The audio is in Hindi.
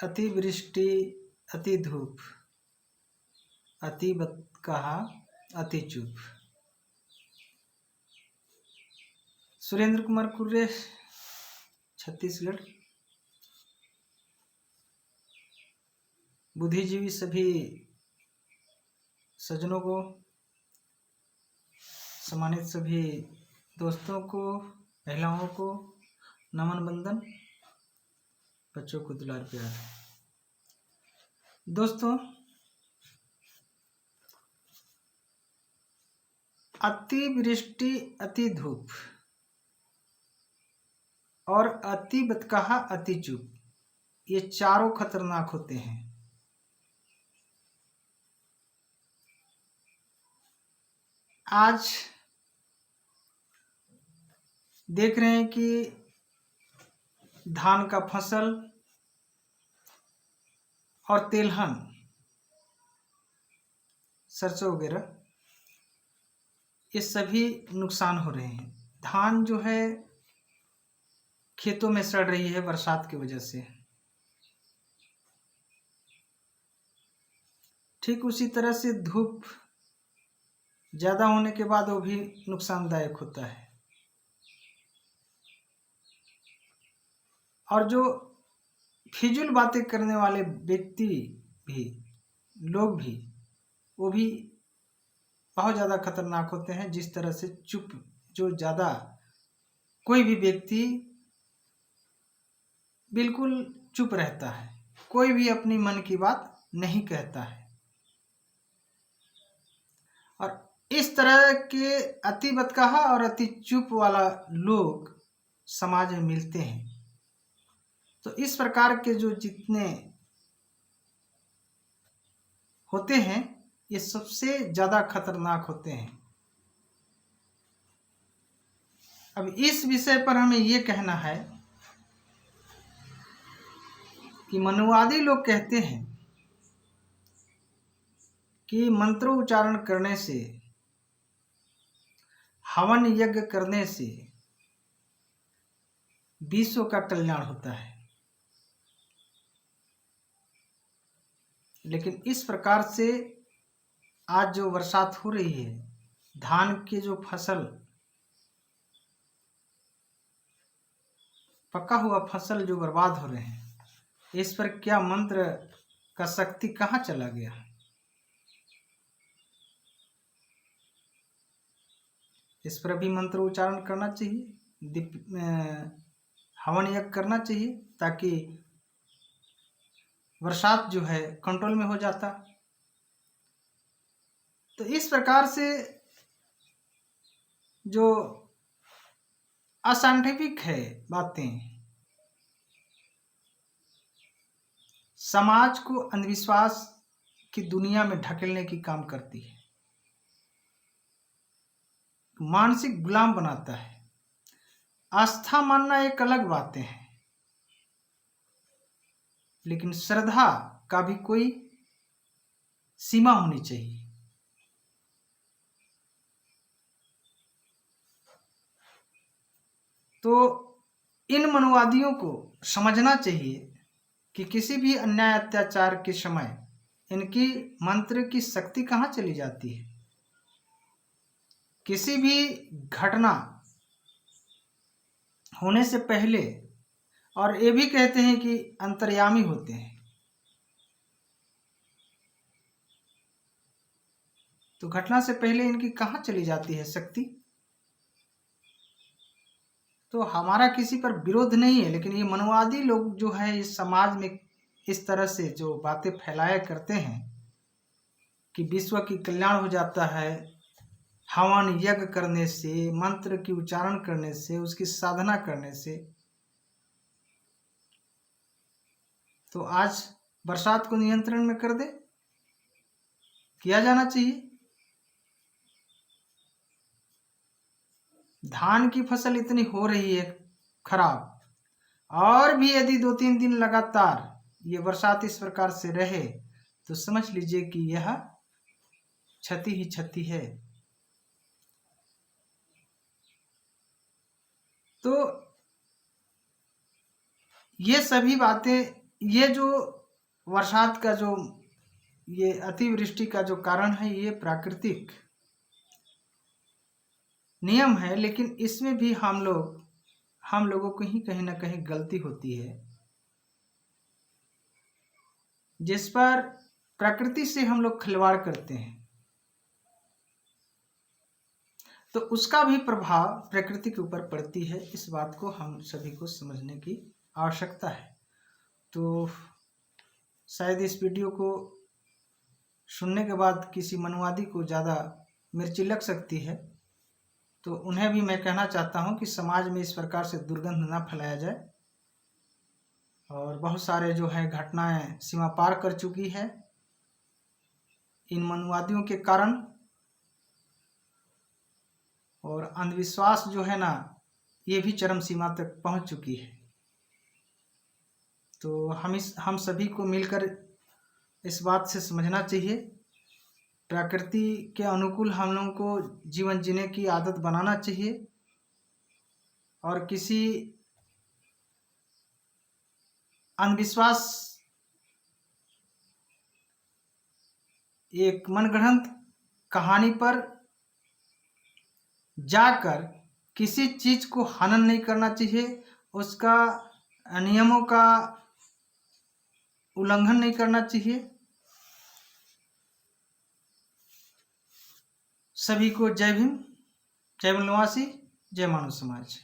अति वृष्टि, अति धूप, अति कहा, अति चुप। सुरेंद्र कुमार कुर्रे, छत्तीसगढ़। बुद्धिजीवी सभी सज्जनों को, सम्मानित सभी दोस्तों को, महिलाओं को नमन बंदन, बच्चों को दुलार प्यार। दोस्तों, अति वृष्टि, अति धूप और अति बतकहा, अति चुप, ये चारों खतरनाक होते हैं। आज देख रहे हैं कि धान का फसल और तिलहन, सरसों वगैरह, ये सभी नुकसान हो रहे हैं। धान जो है खेतों में सड़ रही है बरसात की वजह से। ठीक उसी तरह से धूप ज़्यादा होने के बाद वो भी नुकसानदायक होता है। और जो फिजूल बातें करने वाले व्यक्ति भी, लोग भी, वो भी बहुत ज़्यादा खतरनाक होते हैं। जिस तरह से चुप, जो ज़्यादा कोई भी व्यक्ति बिल्कुल चुप रहता है, कोई भी अपनी मन की बात नहीं कहता है। और इस तरह के अति बतकहा और अति चुप वाला लोग समाज में मिलते हैं। तो इस प्रकार के जो जितने होते हैं, ये सबसे ज़्यादा खतरनाक होते हैं। अब इस विषय पर हमें ये कहना है कि मनुवादी लोग कहते हैं कि मंत्रोच्चारण करने से, हवन यज्ञ करने से विश्व का कल्याण होता है। लेकिन इस प्रकार से आज जो बरसात हो रही है, धान के जो फसल, पका हुआ फसल जो बर्बाद हो रहे हैं, इस पर क्या मंत्र का शक्ति कहाँ चला गया? इस पर भी मंत्र उच्चारण करना चाहिए, हवन यज्ञ करना चाहिए, ताकि बरसात जो है कंट्रोल में हो जाता। तो इस प्रकार से जो असाइंटिफिक है बातें, समाज को अंधविश्वास की दुनिया में ढकेलने की काम करती है, मानसिक गुलाम बनाता है। आस्था मानना एक अलग बातें है, लेकिन श्रद्धा का भी कोई सीमा होनी चाहिए। तो इन मनुवादियों को समझना चाहिए कि किसी भी अन्याय अत्याचार के समय इनकी मंत्र की शक्ति कहाँ चली जाती है। किसी भी घटना होने से पहले, और ये भी कहते हैं कि अंतर्यामी होते हैं, तो घटना से पहले इनकी कहाँ चली जाती है शक्ति। तो हमारा किसी पर विरोध नहीं है, लेकिन ये मनवादी लोग जो है इस समाज में इस तरह से जो बातें फैलाया करते हैं कि विश्व की कल्याण हो जाता है हवन यज्ञ करने से, मंत्र की उच्चारण करने से, उसकी साधना करने से, तो आज बरसात को नियंत्रण में कर दे, किया जाना चाहिए। धान की फसल इतनी हो रही है खराब, और भी यदि 2-3 दिन लगातार ये बरसात इस प्रकार से रहे तो समझ लीजिए कि यह क्षति ही क्षति है। तो ये सभी बातें ये जो बरसात का जो ये अतिवृष्टि का जो कारण है, ये प्राकृतिक नियम है, लेकिन इसमें भी हम लोगों को ही कहीं ना कहीं गलती होती है, जिस पर प्रकृति से हम लोग खिलवाड़ करते हैं, तो उसका भी प्रभाव प्रकृति के ऊपर पड़ती है। इस बात को हम सभी को समझने की आवश्यकता है। तो शायद इस वीडियो को सुनने के बाद किसी मनुवादी को ज़्यादा मिर्ची लग सकती है, तो उन्हें भी मैं कहना चाहता हूं कि समाज में इस प्रकार से दुर्गंध ना फैलाया जाए। और बहुत सारे जो है घटनाएं सीमा पार कर चुकी है इन मनुवादियों के कारण, और अंधविश्वास जो है ना, ये भी चरम सीमा तक पहुंच चुकी है। तो हम सभी को मिलकर इस बात से समझना चाहिए, प्रकृति के अनुकूल हम लोगों को जीवन जीने की आदत बनाना चाहिए, और किसी अंधविश्वास, एक मनगढ़ंत कहानी पर जाकर किसी चीज को हनन नहीं करना चाहिए, उसका नियमों का उल्लंघन नहीं करना चाहिए। सभी को जय भीम, जय वनवासी, जय मानव समाज।